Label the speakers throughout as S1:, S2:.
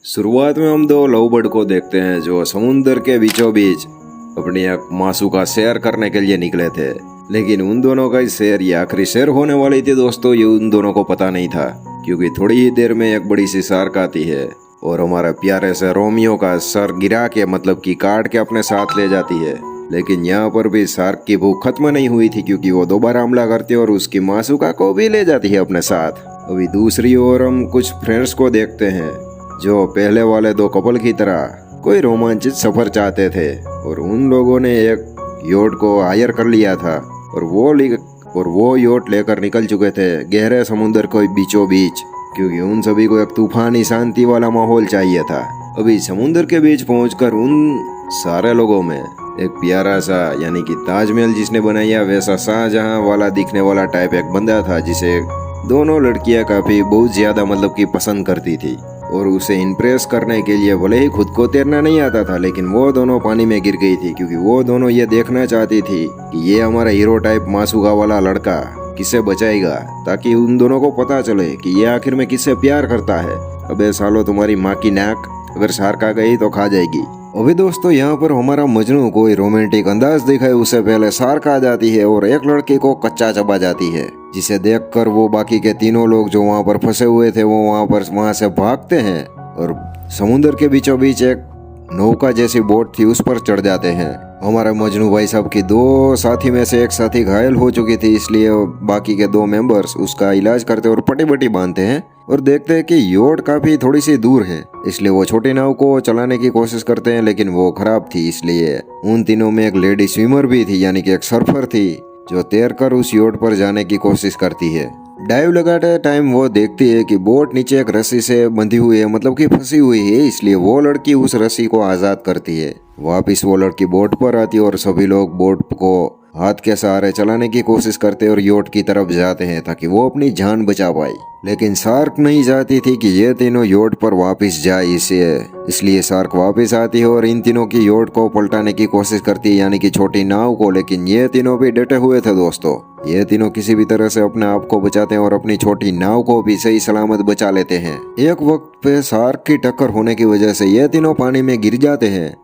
S1: शुरुआत में हम दो लव बर्ड को देखते हैं जो समुद्र के बीचों बीच अपनी एक मासू का सैर करने के लिए निकले थे। लेकिन उन दोनों का सैर ये आखिरी सैर होने वाली थी दोस्तों, ये उन दोनों को पता नहीं था, क्योंकि थोड़ी ही देर में एक बड़ी सी शार्क आती है और हमारा प्यारे से रोमियो का सर गिरा के मतलब कि काट के अपने साथ ले जाती है। लेकिन यहाँ पर भी शार्क की भूख खत्म नहीं हुई थी, क्योंकि वो दोबारा हमला करती है और उसकी मासूका को भी ले जाती है अपने साथ। अभी दूसरी ओर हम कुछ फ्रेंड्स को देखते हैं जो पहले वाले दो कपल की तरह कोई रोमांचित सफर चाहते थे और उन लोगों ने एक योट को हायर कर लिया था और वो योट लेकर निकल चुके थे गहरे समुद्र के बीचों बीच, क्योंकि उन सभी को एक तूफानी शांति वाला माहौल चाहिए था। अभी समुद्र के बीच पहुंचकर उन सारे लोगों में एक प्यारा सा यानी कि ताजमहल जिसने बनाया वैसा शाहजहां वाला दिखने वाला टाइप एक बंदा था, जिसे दोनों लड़कियां काफी बहुत ज्यादा मतलब कि पसंद करती थी और उसे इम्प्रेस करने के लिए भले ही खुद को तैरना नहीं आता था, लेकिन वो दोनों पानी में गिर गई थी, क्योंकि वो दोनों ये देखना चाहती थी कि ये हमारा हीरो टाइप मासूगा वाला लड़का किसे बचाएगा, ताकि उन दोनों को पता चले कि ये आखिर में किससे प्यार करता है। अबे सालो, तुम्हारी माँ की नाक अगर शार्क आ गई तो खा जाएगी। अभी दोस्तों यहाँ पर हमारा मजनू कोई रोमांटिक अंदाज दिखाए उससे पहले शार्क आ जाती है और एक लड़के को कच्चा चबा जाती है, जिसे देखकर वो बाकी के तीनों लोग जो वहाँ पर फंसे हुए थे वो वहाँ से भागते हैं और समुद्र के बीचों बीच एक नौका जैसी बोट थी उस पर चढ़ जाते हैं। हमारे मजनू भाई साहब की दो साथी में से एक साथी घायल हो चुकी थी, इसलिए बाकी के दो मेंबर्स उसका इलाज करते और पट्टी बट्टी बांधते हैं और देखते हैं कि योट काफी थोड़ी सी दूर है, इसलिए वो छोटी नाव को चलाने की कोशिश करते हैं, लेकिन वो खराब थी। इसलिए उन तीनों में एक लेडी स्विमर भी थी, यानी कि एक सर्फर थी जो तैरकर उस योट पर जाने की कोशिश करती है। डाइव लगाते टाइम वो देखती है कि बोट नीचे एक रस्सी से बंधी हुई है, मतलब कि फंसी हुई है, इसलिए वो लड़की उस रस्सी को आजाद करती है। वापिस वो लड़की बोट पर आती है और सभी लोग बोट को हाथ के सहारे चलाने की कोशिश करते और योट की तरफ जाते हैं ताकि वो अपनी जान बचा पाए। लेकिन शार्क नहीं चाहती थी कि ये तीनों योट पर वापस जाए, इसलिए शार्क वापस आती है और इन तीनों की योट को पलटाने की कोशिश करती है, यानी कि छोटी नाव को। लेकिन ये तीनों भी डटे हुए थे दोस्तों, ये तीनों किसी भी तरह से अपने आप को बचाते हैं और अपनी छोटी नाव को भी सही सलामत बचा लेते हैं। एक वक्त पे शार्क की टक्कर होने की वजह से ये तीनों पानी में गिर जाते हैं,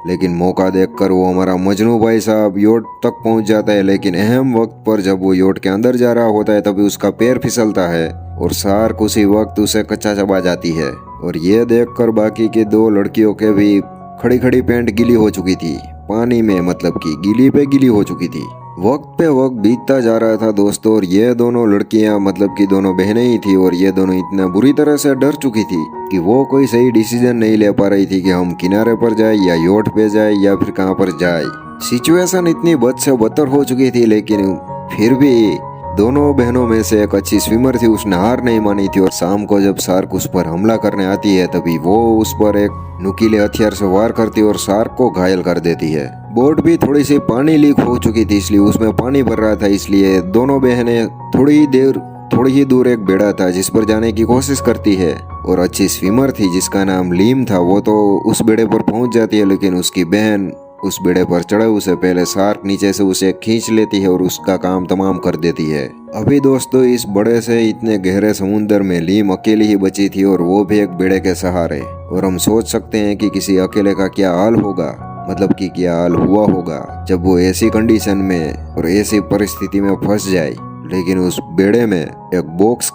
S1: लेकिन मौका देखकर वो हमारा मजनू भाई साहब योट तक पहुंच जाता है। लेकिन अहम वक्त पर जब वो योट के अंदर जा रहा होता है तभी उसका पैर फिसलता है और शार्क उसी वक्त उसे कच्चा चबा जाती है। और ये देखकर बाकी की दो लड़कियों के भी खड़ी खड़ी पैंट गीली हो चुकी थी पानी में, मतलब कि गीली पे गीली हो चुकी थी। वक्त पे वक्त बीतता जा रहा था दोस्तों और ये दोनों लड़कियां मतलब कि दोनों बहनें ही थी और ये दोनों इतना बुरी तरह से डर चुकी थी कि वो कोई सही डिसीजन नहीं ले पा रही थी कि हम किनारे पर जाए या योट पे जाए या फिर कहाँ पर जाए। सिचुएशन इतनी बद से बदतर हो चुकी थी, लेकिन फिर भी दोनों बहनों में से एक अच्छी स्विमर थी, उसने हार नहीं मानी थी और शाम को जब शार्क उस पर हमला करने आती है तभी वो उस पर एक नुकीले हथियार से वार करती है और शार्क को घायल कर देती है। बोट भी थोड़ी सी पानी लीक हो चुकी थी, इसलिए उसमें पानी भर रहा था, इसलिए दोनों बहनें थोड़ी ही दूर एक बेड़ा था जिस पर जाने की कोशिश करती है और अच्छी स्विमर थी जिसका नाम लीम था, वो तो उस बेड़े पर पहुंच जाती है, लेकिन उसकी बहन उस बेड़े पर चढ़े उससे पहले शार्क नीचे से उसे खींच लेती है और उसका काम तमाम कर देती है। अभी दोस्तों इस बड़े से इतने गहरे समुद्र में लीम अकेली ही बची थी और वो भी एक बेड़े के सहारे, और हम सोच सकते हैं कि किसी अकेले का क्या हाल होगा, मतलब कि क्या हाल हुआ होगा जब वो ऐसी कंडीशन में और ऐसी परिस्थिति में फंस जाए। लेकिन उस बेड़े में एक बॉक्स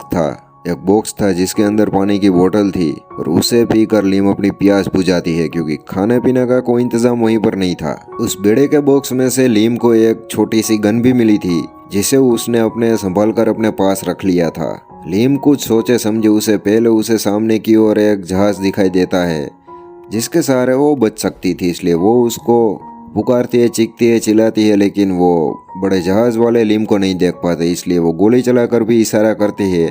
S1: था जिसके अंदर पानी की बोतल थी और उसे पीकर लीम अपनी प्यास बुझाती है, क्योंकि खाने पीने का कोई इंतजाम वहीं पर नहीं था। उस बेड़े के बॉक्स में से लीम को एक छोटी सी गन भी मिली थी जिसे उसने अपने संभाल कर अपने पास रख लिया था। लीम कुछ सोचे समझे उसे सामने की ओर एक जहाज दिखाई देता है जिसके सहारे वो बच सकती थी, इसलिए वो उसको पुकारती है, चीखती है, चिल्लाती है, लेकिन वो बड़े जहाज वाले लीम को नहीं देख पाते, इसलिए वो गोली चलाकर भी इशारा करती है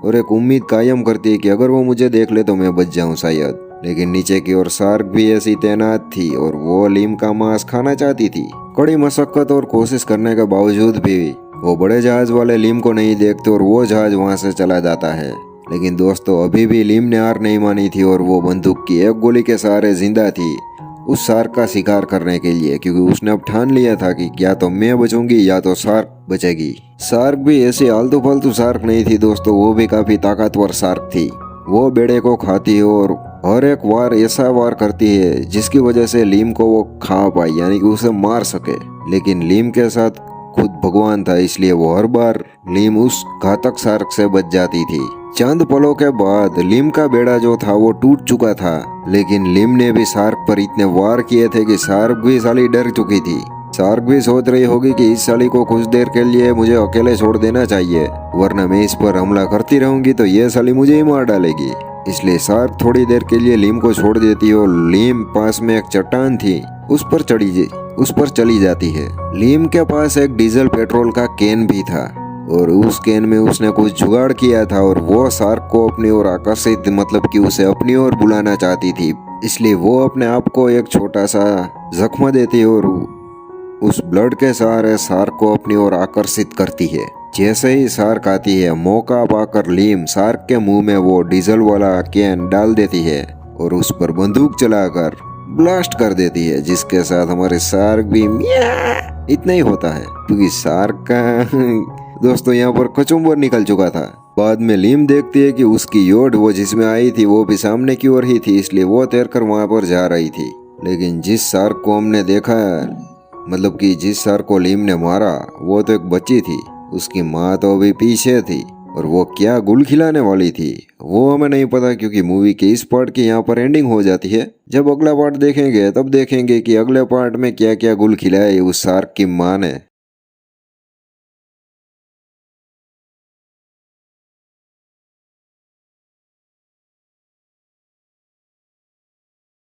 S1: और एक उम्मीद कायम करती है कि अगर वो मुझे देख ले तो मैं बच जाऊं शायद। लेकिन नीचे की ओर शार्क भी ऐसी तैनात थी और वो लीम का मांस खाना चाहती थी। कड़ी मशक्कत और कोशिश करने के बावजूद भी वो बड़े जहाज वाले लीम को नहीं देखते और वो जहाज वहां से चला जाता है। लेकिन दोस्तों अभी भी लीम ने हार नहीं मानी थी और वो बंदूक की एक गोली के सहारे जिंदा थी उस शार्क का शिकार करने के लिए, क्योंकि उसने अब ठान लिया था कि या तो मैं बचूंगी या तो शार्क बचेगी। शार्क भी ऐसी आलतू फालतू शार्क नहीं थी दोस्तों, वो भी काफी ताकतवर शार्क थी। वो बेड़े को खाती और और एक वार ऐसा वार करती है जिसकी वजह से लीम को वो खा पाए, यानी कि उसे मार सके। लेकिन लीम के साथ खुद भगवान था, इसलिए वो हर बार लीम उस घातक शार्क से बच जाती थी। चंद पलों के बाद लीम का बेड़ा जो था वो टूट चुका था, लेकिन लीम ने भी शार्क पर इतने वार किए थे कि शार्क भी साली डर चुकी थी। शार्क भी सोच रही होगी कि इस साली को कुछ देर के लिए मुझे अकेले छोड़ देना चाहिए, वरना मैं इस पर हमला करती रहूंगी तो ये साली मुझे ही मार डालेगी। इसलिए शार्क थोड़ी देर के लिए लीम को छोड़ देती है और लीम पास में एक चट्टान थी उस पर चली जाती है। लीम के पास एक डीजल पेट्रोल का कैन भी था और उस कैन में उसने कुछ जुगाड़ किया था और वो शार्क को अपनी ओर आकर्षित, मतलब कि उसे अपनी ओर बुलाना चाहती थी। इसलिए वो अपने आप को एक छोटा सा जख्म देती है और उस ब्लड के सहारे शार्क को अपनी ओर आकर्षित करती है। जैसे ही शार्क आती है, मौका पाकर लीम शार्क के मुंह में वो डीजल वाला कैन डाल देती है और उस पर बंदूक चलाकर ब्लास्ट कर देती है, जिसके साथ हमारे शार्क भी मिया इतना ही होता है, क्योंकि शार्क का दोस्तों यहाँ पर कचुम्बर निकल चुका था। बाद में लीम देखती है कि उसकी योड वो जिसमें आई थी वो भी सामने की ओर ही थी, इसलिए वो तैरकर वहां पर जा रही थी। लेकिन जिस शार्क को हमने देखा, मतलब कि जिस शार्क को लीम ने मारा, वो तो एक बच्ची थी, उसकी माँ तो अभी पीछे थी और वो क्या गुल खिलाने वाली थी वो हमें नहीं पता, क्योंकि मूवी के इस पार्ट की यहाँ पर एंडिंग हो जाती है। जब अगला पार्ट देखेंगे तब देखेंगे कि अगले पार्ट में क्या क्या गुल खिलाए उस शार्क की माँ ने।